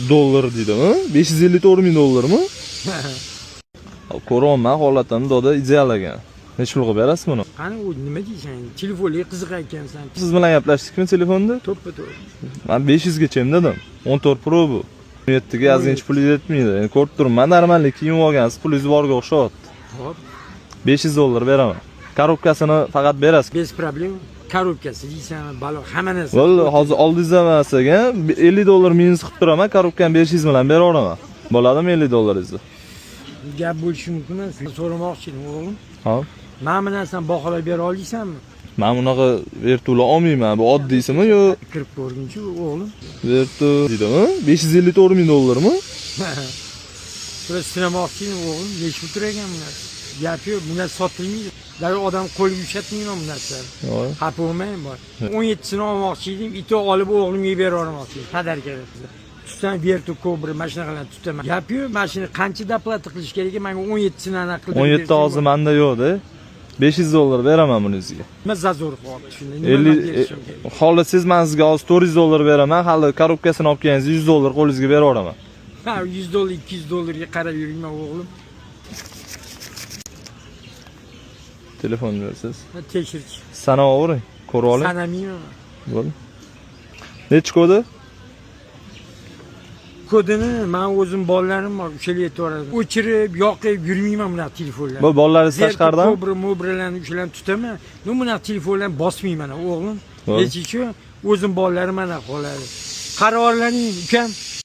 dollar deydimi? 554 ming dollarmi? Ko'rolman holatimni doda ideal ekan. Necha pulga berasiz buni? Qani u nima deysan? Telefonga qiziq ekansan. Siz bilan gaplashdikmi telefonda? To'ppa-to'g'ri. Men 500 ga dedim. 14 Pro bu. 17 ga yozgancha pul yetmaydi. Endi ko'rib turibman, normallik kiyib olgansiz, pulingiz borga o'xshayapti. Hop, 500 dollar beraman. Korobkasini faqat berasiz. bez problem. Korobkasi deysan, balo hamma narsa. Bo'ldi, hozir oldingizda emasaga 50 dollar minus qilib turaman, korobkani 500 bilan beraveraman. Bo'ladimi 50 dollaringizni? Gap bo'lishi mumkin emas. So'ramoqchi edim, o'g'lim. Ha. Mana bu narsani baholab bera olaysanmi? Men bunaqa vertula olmayman. Bu oddiysimi yo Kirib ko'rgunchi, o'g'lim. vertu deydimi? 554 ming dollarmi? Shuni sinamoqchi edim, o'g'lim. Nechta tur ekan bu narsa? Gap yo'q, bu narsa sotilmaydi. Daryo odam qo'lga ushatmayman bu narsalarni. Yo'q. Xafa bo'lmang bor. 17sini olmoqchi edim, ito olib o'g'limga beravermoqchi edim. Qadarga. Tutsan vertu kobra mashinalarini tutaman. Gap yo'q, mashina qancha doplata qilish kerak ekan? Menga 17sini aniq qilib 17 hozir menda yo'q-da. 500 dollar beraman bunizga. Nima zazor qoldi shunda? 50 xohlasangiz men sizga hozir 400 dollar beraman. Hali korobkasini olib kelsangiz 100 dollar qo'lingizga beraveraman. Ha, 100 dollar, 200 dollarga qarab yurmayman o'g'lim. Telefon bersiz. Tekshirchi. Sanavering, ko'rib oling. Sanamayman. Bo'ldi. Nechi kodi? Kodini men o'zim bolalarim bor, o'shalar aytib o'chirib, yoqib yurmayman bunaqa telefonlarni. Bu bolalaringiz tashqaridan? Mobralarni o'shalarni tutaman. Men bunaqa telefonlarni bosmayman, o'g'lim. Hech o'zim bolalarim mana qoladi. Qarorlaring ukam.